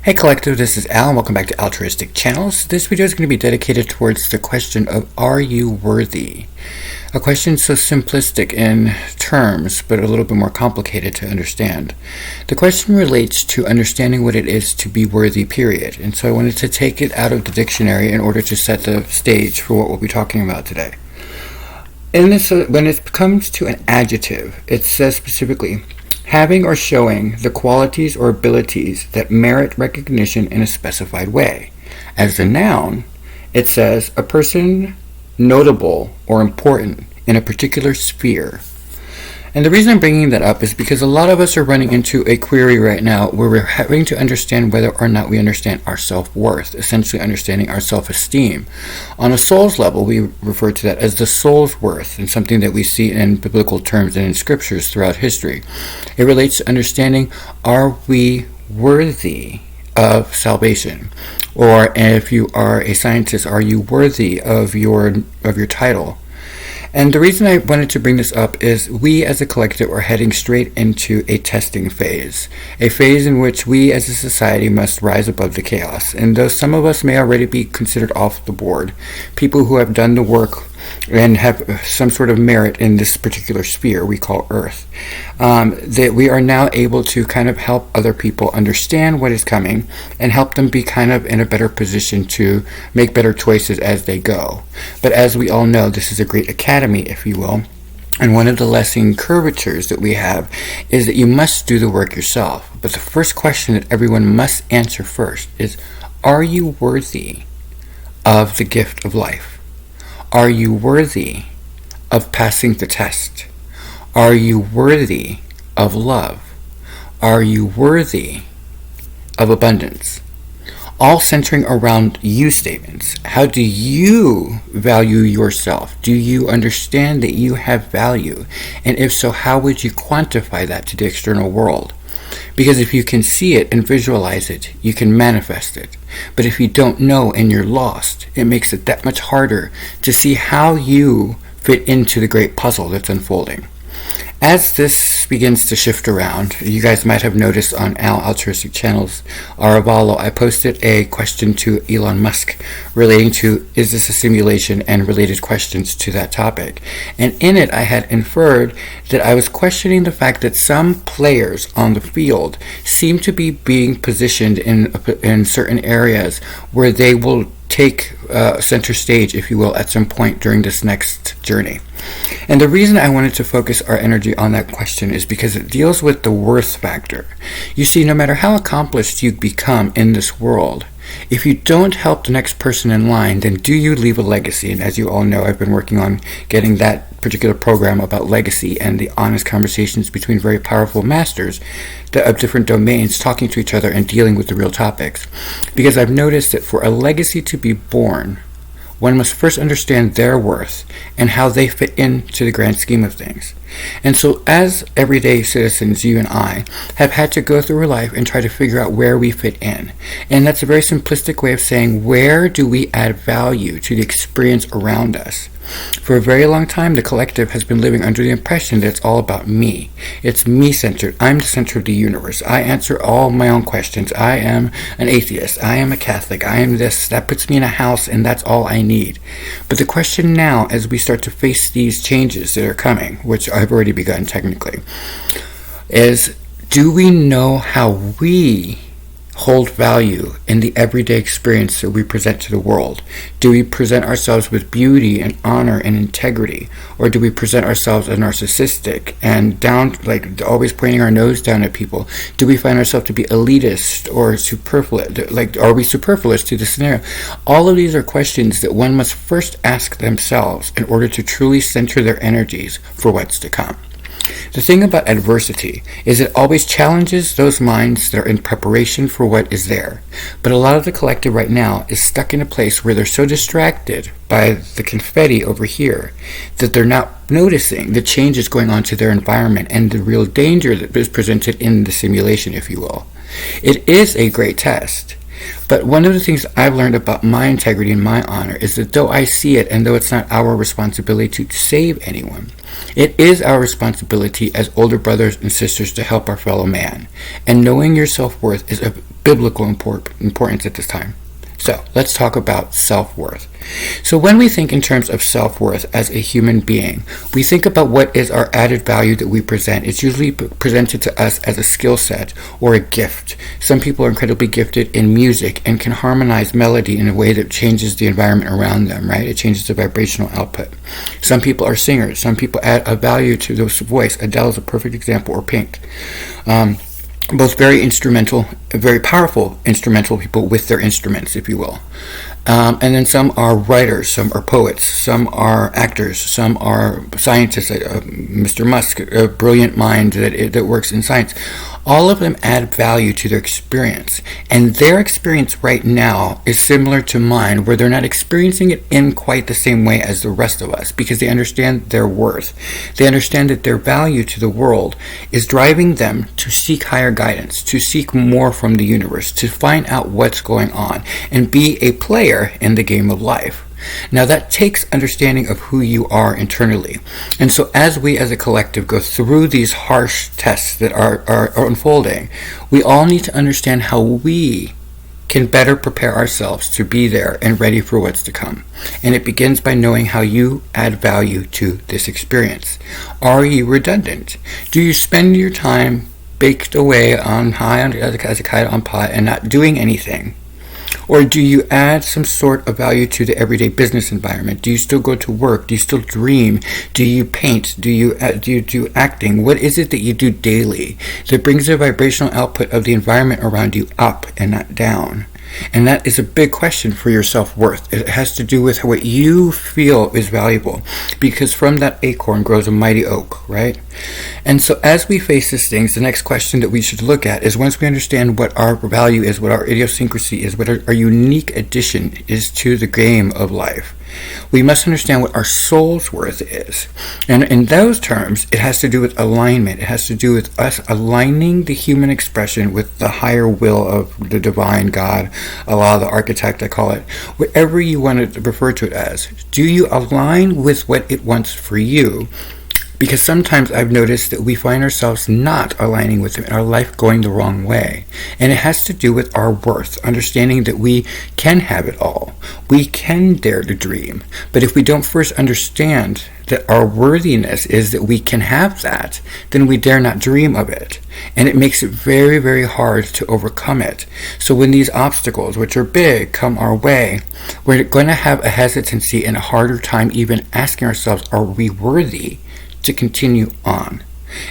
Hey Collective, this is Al and welcome back to Altruistic Channels. This video is going to be dedicated towards the question of are you worthy? A question so simplistic in terms, but a little bit more complicated to understand. The question relates to understanding what it is to be worthy, period. And so I wanted to take it out of the dictionary in order to set the stage for what we'll be talking about today. In this, when it comes to an adjective, it says specifically, having or showing the qualities or abilities that merit recognition in a specified way. As a noun, it says a person notable or important in a particular sphere. And the reason I'm bringing that up is because a lot of us are running into a query right now where we're having to understand whether or not we understand our self-worth, essentially understanding our self-esteem. On a soul's level, we refer to that as the soul's worth, and something that we see in biblical terms and in scriptures throughout history. It relates to understanding, are we worthy of salvation? Or if you are a scientist, are you worthy of your title? And the reason I wanted to bring this up is we as a collective are heading straight into a testing phase, a phase in which we as a society must rise above the chaos. And though some of us may already be considered off the board, people who have done the work and have some sort of merit in this particular sphere we call Earth, that we are now able to kind of help other people understand what is coming and help them be kind of in a better position to make better choices as they go. But as we all know, this is a great academy, if you will. And one of the lesson curvatures that we have is that you must do the work yourself. But the first question that everyone must answer first is, are you worthy of the gift of life? Are you worthy of passing the test? Are you worthy of love? Are you worthy of abundance? All centering around you statements. How do you value yourself? Do you understand that you have value? And if so, how would you quantify that to the external world? Because if you can see it and visualize it, you can manifest it. But if you don't know and you're lost, it makes it that much harder to see how you fit into the great puzzle that's unfolding. As this begins to shift around, you guys might have noticed on Altruistic Channels, Aravalo, I posted a question to Elon Musk relating to, is this a simulation, and related questions to that topic. And in it, I had inferred that I was questioning the fact that some players on the field seem to be being positioned in certain areas where they will take center stage, if you will, at some point during this next journey. And the reason I wanted to focus our energy on that question is because it deals with the worth factor. You see, no matter how accomplished you become in this world, if you don't help the next person in line, then do you leave a legacy? And as you all know, I've been working on getting that particular program about legacy and the honest conversations between very powerful masters of different domains talking to each other and dealing with the real topics. Because I've noticed that for a legacy to be born, one must first understand their worth and how they fit into the grand scheme of things. And so as everyday citizens, you and I have had to go through life and try to figure out where we fit in. And that's a very simplistic way of saying, where do we add value to the experience around us? For a very long time, the collective has been living under the impression that it's all about me. It's me-centered. I'm the center of the universe. I answer all my own questions. I am an atheist. I am a Catholic. I am this. That puts me in a house, and that's all I need. But the question now, as we start to face these changes that are coming, which I've already begun technically, is, do we know how we hold value in the everyday experience that we present to the world? Do we present ourselves with beauty and honor and integrity? Or do we present ourselves as narcissistic and down, like always pointing our nose down at people? Do we find ourselves to be elitist or superfluous? Like, are we superfluous to the scenario? All of these are questions that one must first ask themselves in order to truly center their energies for what's to come. The thing about adversity is it always challenges those minds that are in preparation for what is there. But a lot of the collective right now is stuck in a place where they're so distracted by the confetti over here that they're not noticing the changes going on to their environment and the real danger that is presented in the simulation, if you will. It is a great test. But one of the things I've learned about my integrity and my honor is that though I see it and though it's not our responsibility to save anyone, it is our responsibility as older brothers and sisters to help our fellow man. And knowing your self-worth is a biblical importance at this time. So let's talk about self-worth. So when we think in terms of self-worth as a human being, we think about what is our added value that we present. It's usually presented to us as a skill set or a gift. Some people are incredibly gifted in music and can harmonize melody in a way that changes the environment around them, right? It changes the vibrational output. Some people are singers. Some people add a value to their voice. Adele is a perfect example, or Pink. Both very instrumental, very powerful instrumental people with their instruments, if you will. And then some are writers, some are poets, some are actors, some are scientists. Mr. Musk, a brilliant mind that works in science. All of them add value to their experience. And their experience right now is similar to mine, where they're not experiencing it in quite the same way as the rest of us, because they understand their worth. They understand that their value to the world is driving them to seek higher guidance, to seek more from the universe, to find out what's going on, and be a player in the game of life. Now that takes understanding of who you are internally. And so as we as a collective go through these harsh tests that are unfolding, we all need to understand how we can better prepare ourselves to be there and ready for what's to come. And it begins by knowing how you add value to this experience. Are you redundant? Do you spend your time baked away on high as a kite on pot and not doing anything? Or do you add some sort of value to the everyday business environment? Do you still go to work? Do you still dream? Do you paint? Do you do acting? What is it that you do daily that brings the vibrational output of the environment around you up and not down? And that is a big question for your self-worth. It has to do with what you feel is valuable, because from that acorn grows a mighty oak, right? And so as we face these things, the next question that we should look at is, once we understand what our value is, what our idiosyncrasy is, what our unique addition is to the game of life, we must understand what our soul's worth is. And in those terms, it has to do with alignment. It has to do with us aligning the human expression with the higher will of the divine God, Allah, the architect, I call it, whatever you want to refer to it as. Do you align with what it wants for you? Because sometimes I've noticed that we find ourselves not aligning with it, and our life going the wrong way. And it has to do with our worth, understanding that we can have it all. We can dare to dream. But if we don't first understand that our worthiness is that we can have that, then we dare not dream of it. And it makes it very, very hard to overcome it. So when these obstacles, which are big, come our way, we're going to have a hesitancy and a harder time even asking ourselves, are we worthy to continue on?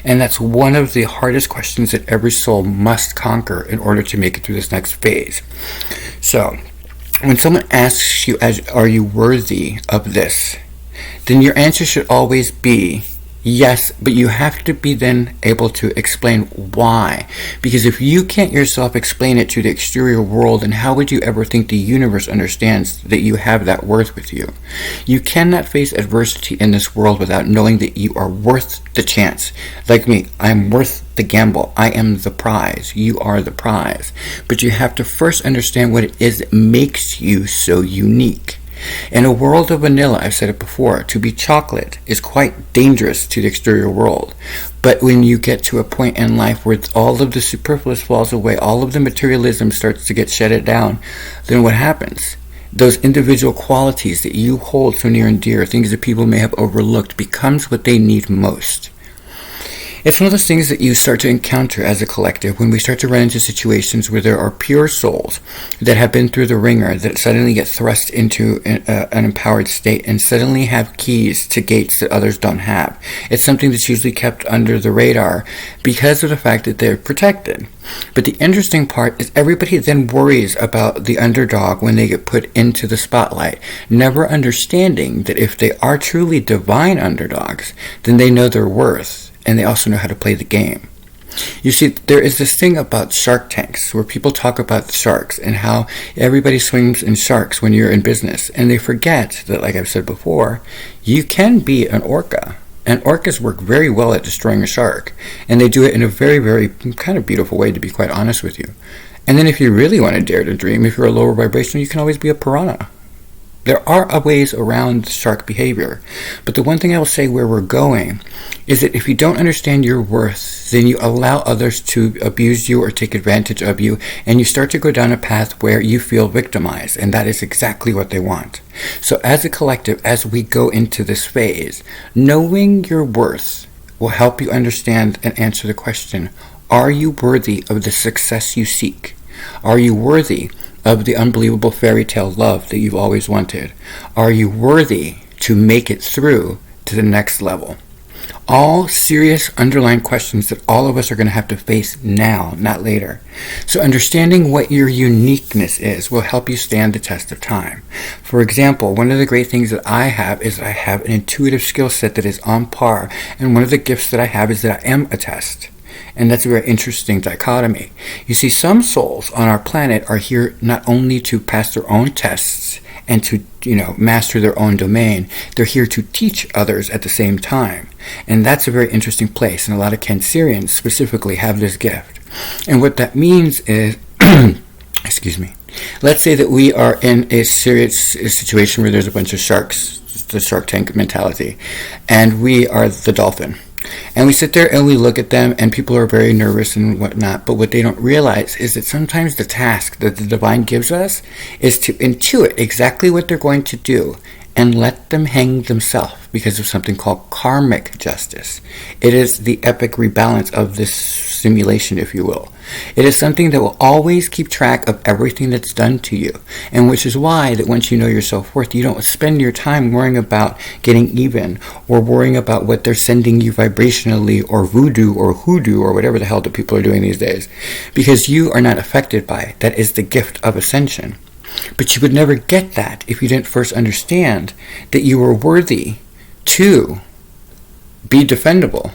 And that's one of the hardest questions that every soul must conquer in order to make it through this next phase. So when someone asks you, are you worthy of this, then your answer should always be yes, but you have to be then able to explain why. Because if you can't yourself explain it to the exterior world, then how would you ever think the universe understands that you have that worth with you? You cannot face adversity in this world without knowing that you are worth the chance. Like me, I am worth the gamble. I am the prize. You are the prize. But you have to first understand what it is that makes you so unique. In a world of vanilla, I've said it before, to be chocolate is quite dangerous to the exterior world. But when you get to a point in life where all of the superfluous falls away, all of the materialism starts to get shedded down, then what happens? Those individual qualities that you hold so near and dear, things that people may have overlooked, becomes what they need most. It's one of those things that you start to encounter as a collective when we start to run into situations where there are pure souls that have been through the ringer that suddenly get thrust into an empowered state and suddenly have keys to gates that others don't have. It's something that's usually kept under the radar because of the fact that they're protected. But the interesting part is everybody then worries about the underdog when they get put into the spotlight, never understanding that if they are truly divine underdogs, then they know their worth. And they also know how to play the game. You see, there is this thing about Shark Tanks where people talk about sharks and how everybody swims in sharks when you're in business. And they forget that, like I've said before, you can be an orca. And orcas work very well at destroying a shark. And they do it in a very, very kind of beautiful way, to be quite honest with you. And then if you really want to dare to dream, if you're a lower vibration, you can always be a piranha. There are ways around shark behavior. But the one thing I will say where we're going is that if you don't understand your worth, then you allow others to abuse you or take advantage of you, and you start to go down a path where you feel victimized, and that is exactly what they want. So as a collective, as we go into this phase, knowing your worth will help you understand and answer the question, are you worthy of the success you seek? Are you worthy of the unbelievable fairy tale love that you've always wanted? Are you worthy to make it through to the next level? All serious underlying questions that all of us are going to have to face now, not later. So understanding what your uniqueness is will help you stand the test of time. For example, one of the great things that I have is I have an intuitive skill set that is on par, and one of the gifts that I have is that I am a test. And that's a very interesting dichotomy. You see, some souls on our planet are here not only to pass their own tests and to, master their own domain, they're here to teach others at the same time. And that's a very interesting place. And a lot of Cancerians specifically have this gift. And what that means is, excuse me, let's say that we are in a serious situation where there's a bunch of sharks, the Shark Tank mentality, and we are the dolphin. And we sit there and we look at them, and people are very nervous and whatnot. But what they don't realize is that sometimes the task that the divine gives us is to intuit exactly what they're going to do and let them hang themselves because of something called karmic justice. It is the epic rebalance of this simulation, if you will. It is something that will always keep track of everything that's done to you, and which is why that once you know your self-worth, you don't spend your time worrying about getting even or worrying about what they're sending you vibrationally or voodoo or hoodoo or whatever the hell that people are doing these days, because you are not affected by it. That is the gift of ascension. But you would never get that if you didn't first understand that you were worthy to be defendable.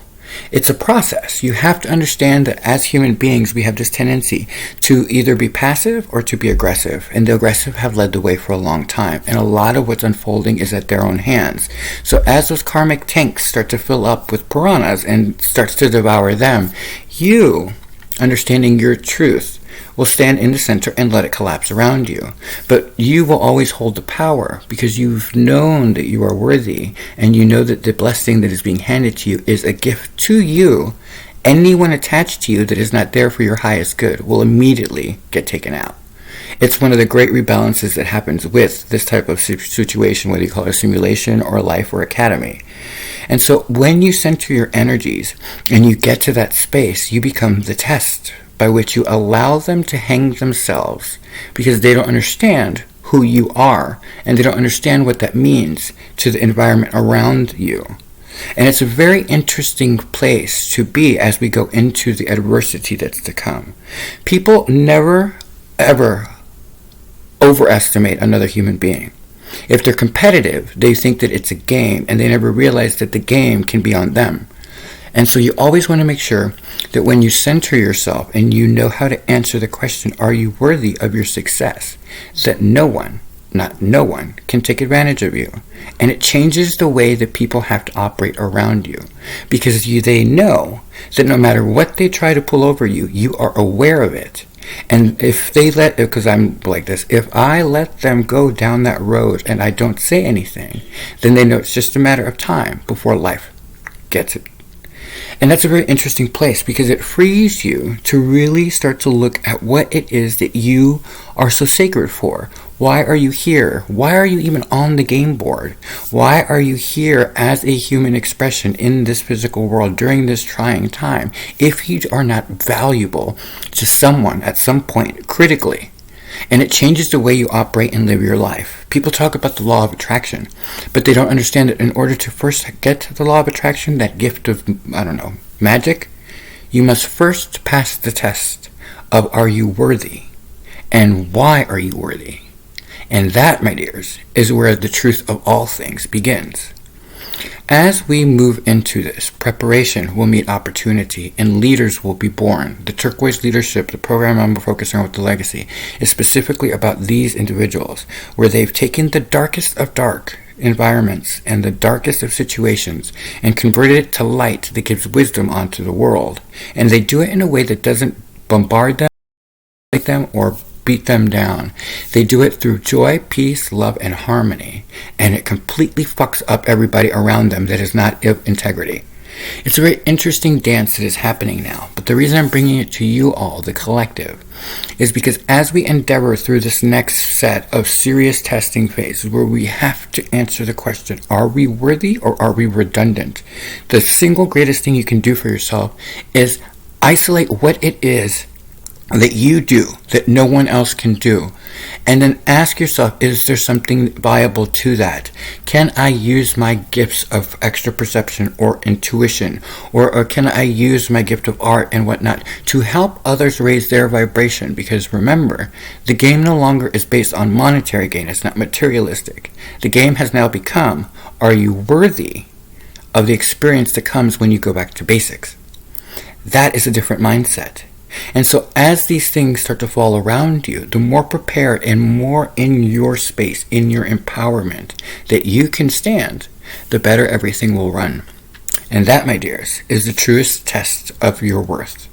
It's a process. You have to understand that as human beings, we have this tendency to either be passive or to be aggressive. And the aggressive have led the way for a long time. And a lot of what's unfolding is at their own hands. So as those karmic tanks start to fill up with piranhas and starts to devour them, you, understanding your truth, will stand in the center and let it collapse around you. But you will always hold the power because you've known that you are worthy, and you know that the blessing that is being handed to you is a gift to you. Anyone attached to you that is not there for your highest good will immediately get taken out. It's one of the great rebalances that happens with this type of situation, whether you call it a simulation or a life or academy. And so when you center your energies and you get to that space, you become the test by which you allow them to hang themselves, because they don't understand who you are, and they don't understand what that means to the environment around you. And it's a very interesting place to be as we go into the adversity that's to come. People never, ever overestimate another human being. If they're competitive, they think that it's a game, and they never realize that the game can be on them. And so you always want to make sure that when you center yourself and you know how to answer the question, are you worthy of your success, that no one, not no one, can take advantage of you. And it changes the way that people have to operate around you, because they know that no matter what they try to pull over you, you are aware of it. And if they because I'm like this, if I let them go down that road and I don't say anything, then they know it's just a matter of time before life gets it. And that's a very interesting place, because it frees you to really start to look at what it is that you are so sacred for. Why are you here? Why are you even on the game board? Why are you here as a human expression in this physical world during this trying time if you are not valuable to someone at some point critically? And it changes the way you operate and live your life. People talk about the law of attraction, but they don't understand that in order to first get to the law of attraction, that gift of, magic, you must first pass the test of, are you worthy? And why are you worthy? And that, my dears, is where the truth of all things begins. As we move into this, preparation will meet opportunity and leaders will be born. The Turquoise Leadership, the program I'm focusing on with the legacy, is specifically about these individuals, where they've taken the darkest of dark environments and the darkest of situations and converted it to light that gives wisdom onto the world. And they do it in a way that doesn't bombard them or beat them down. They do it through joy, peace, love, and harmony, and it completely fucks up everybody around them that is not of integrity. It's a very interesting dance that is happening now, but the reason I'm bringing it to you all, the collective, is because as we endeavor through this next set of serious testing phases where we have to answer the question, are we worthy or are we redundant? The single greatest thing you can do for yourself is isolate what it is that you do that no one else can do, and then ask yourself, is there something viable to that? Can I use my gifts of extra perception or intuition, or can I use my gift of art and whatnot to help others raise their vibration? Because remember, the game no longer is based on monetary gain. It's not materialistic. The game has now become, are you worthy of the experience that comes when you go back to basics? That is a different mindset. And so as these things start to fall around you, the more prepared and more in your space, in your empowerment that you can stand, the better everything will run. And that, my dears, is the truest test of your worth.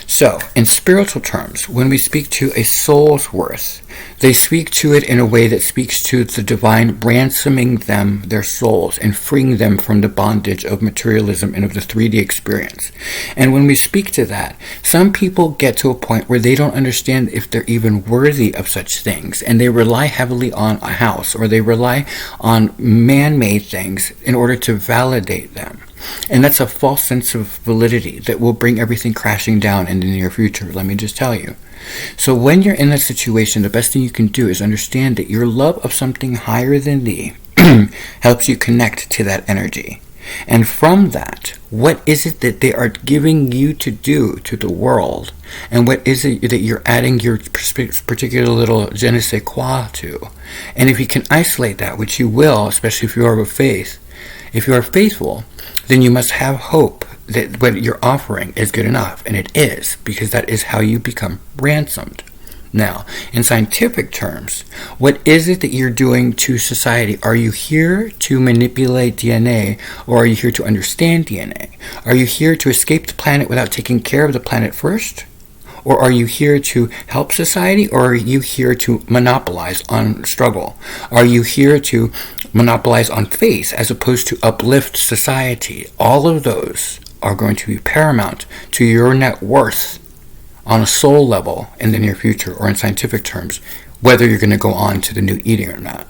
So, in spiritual terms, when we speak to a soul's worth, they speak to it in a way that speaks to the divine ransoming them, their souls, and freeing them from the bondage of materialism and of the 3D experience. And when we speak to that, some people get to a point where they don't understand if they're even worthy of such things, and they rely heavily on a house, or they rely on man-made things in order to validate them. And that's a false sense of validity that will bring everything crashing down in the near future, let me just tell you. So when you're in that situation, the best thing you can do is understand that your love of something higher than thee helps you connect to that energy. And from that, what is it that they are giving you to do to the world? And what is it that you're adding your particular little je ne sais quoi to? And if you can isolate that, which you will, especially if you are of faith, if you are faithful, then you must have hope that what you're offering is good enough. And it is, because that is how you become ransomed. Now, in scientific terms, what is it that you're doing to society? Are you here to manipulate DNA, or are you here to understand DNA? Are you here to escape the planet without taking care of the planet first? Or are you here to help society, or are you here to monopolize on struggle? Are you here to monopolize on faith as opposed to uplift society? All of those are going to be paramount to your net worth on a soul level in the near future, or in scientific terms, whether you're going to go on to the new Eden or not.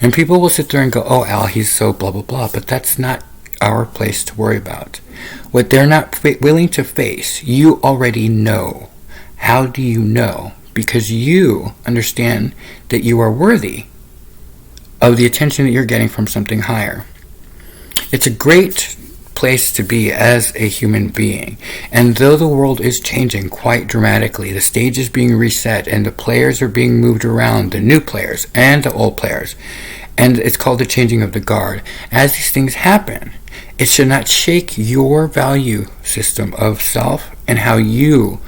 And people will sit there and go, oh, Al, he's so blah, blah, blah, but that's not our place to worry about. What they're not willing to face, you already know. How do you know? Because you understand that you are worthy of the attention that you're getting from something higher. It's a great place to be as a human being. And though the world is changing quite dramatically, the stage is being reset and the players are being moved around, the new players and the old players, and it's called the changing of the guard. As these things happen, it should not shake your value system of self and how you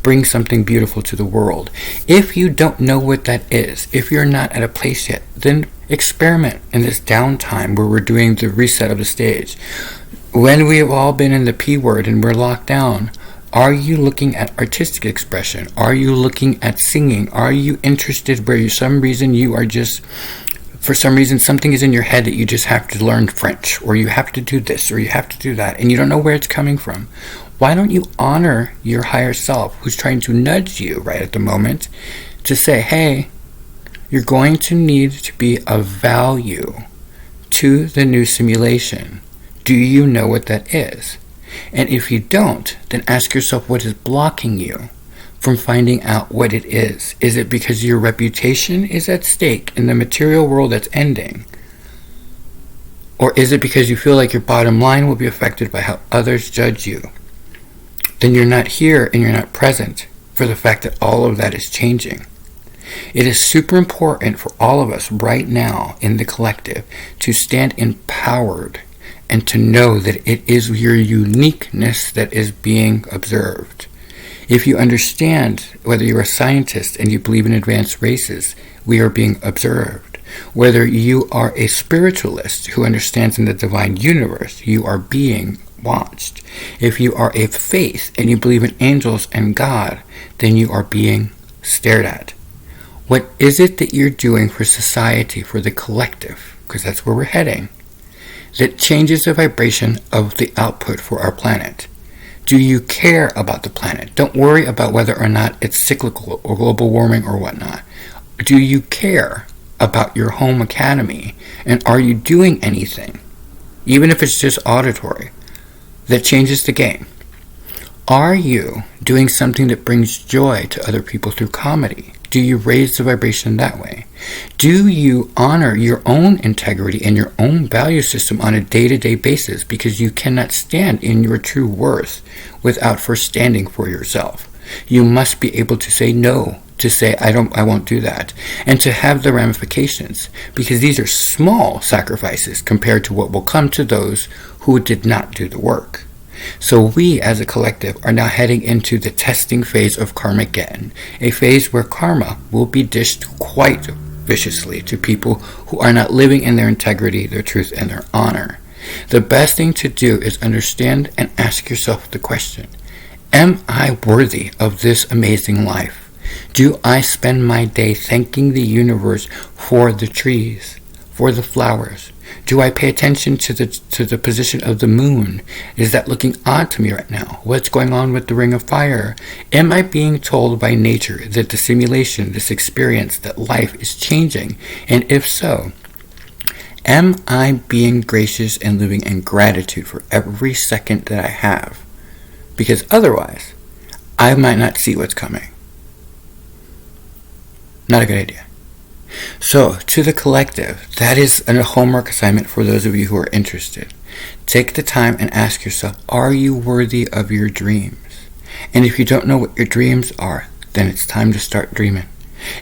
bring something beautiful to the world. If you don't know what that is, if you're not at a place yet, then experiment in this downtime where we're doing the reset of the stage. When we have all been in the P word and we're locked down, are you looking at artistic expression? Are you looking at singing? Are you interested where some reason you are just, for some reason something is in your head that you just have to learn French, or you have to do this, or you have to do that, and you don't know where it's coming from? Why don't you honor your higher self who's trying to nudge you right at the moment to say, hey, you're going to need to be of value to the new simulation. Do you know what that is? And if you don't, then ask yourself what is blocking you from finding out what it is. Is it because your reputation is at stake in the material world that's ending? Or is it because you feel like your bottom line will be affected by how others judge you? Then you're not here and you're not present for the fact that all of that is changing. It is super important for all of us right now in the collective to stand empowered and to know that it is your uniqueness that is being observed. If you understand, whether you're a scientist and you believe in advanced races, we are being observed. Whether you are a spiritualist who understands in the divine universe, you are being watched. If you are a faith and you believe in angels and God, then you are being stared at. What is it that you're doing for society, for the collective, because that's where we're heading, that changes the vibration of the output for our planet? Do you care about the planet? Don't worry about whether or not it's cyclical or global warming or whatnot. Do you care about your home academy? And are you doing anything, even if it's just auditory, that changes the game? Are you doing something that brings joy to other people through comedy? Do you raise the vibration that way? Do you honor your own integrity and your own value system on a day-to-day basis, because you cannot stand in your true worth without first standing for yourself? You must be able to say no, to say I won't do that, and to have the ramifications, because these are small sacrifices compared to what will come to those who did not do the work. So we as a collective are now heading into the testing phase of Karmageddon, a phase where karma will be dished quite viciously to people who are not living in their integrity, their truth, and their honor. The best thing to do is understand and ask yourself the question, am I worthy of this amazing life? Do I spend my day thanking the universe for the trees, for the flowers? Do I pay attention to the position of the moon? Is that looking odd to me right now? What's going on with the ring of fire? Am I being told by nature that the simulation, this experience, that life is changing? And if so, am I being gracious and living in gratitude for every second that I have? Because otherwise, I might not see what's coming. Not a good idea. So, to the collective, that is a homework assignment for those of you who are interested. Take the time and ask yourself, are you worthy of your dreams? And if you don't know what your dreams are, then it's time to start dreaming.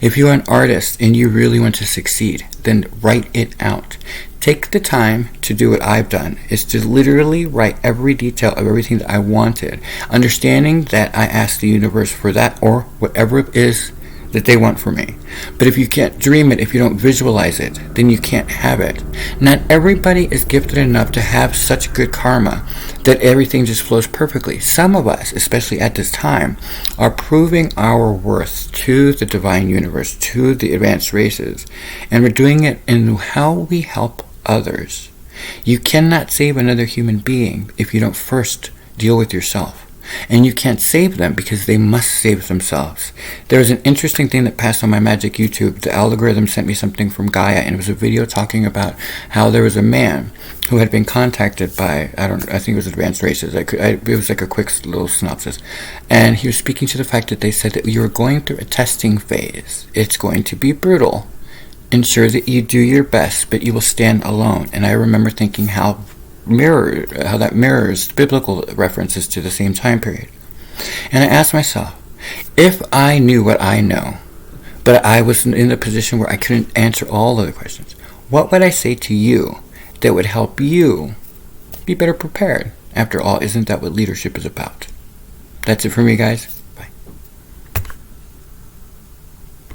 If you're an artist and you really want to succeed, then write it out. Take the time to do what I've done, is to literally write every detail of everything that I wanted, understanding that I asked the universe for that or whatever it is that they want for me. But if you can't dream it, if you don't visualize it, then you can't have it. Not everybody is gifted enough to have such good karma that everything just flows perfectly. Some of us, especially at this time, are proving our worth to the divine universe, to the advanced races, and we're doing it in how we help others. You cannot save another human being if you don't first deal with yourself. And you can't save them because they must save themselves. There was an interesting thing that passed on my magic YouTube. The algorithm sent me something from Gaia, and it was a video talking about how there was a man who had been contacted by, I think it was Advanced Races. It was like a quick little synopsis. And he was speaking to the fact that they said that you're going through a testing phase. It's going to be brutal. Ensure that you do your best, but you will stand alone. And I remember thinking how that mirrors biblical references to the same time period. And I asked myself, if I knew what I know, but I was in a position where I couldn't answer all of the questions, what would I say to you that would help you be better prepared? After all, isn't that what leadership is about? That's it for me, guys.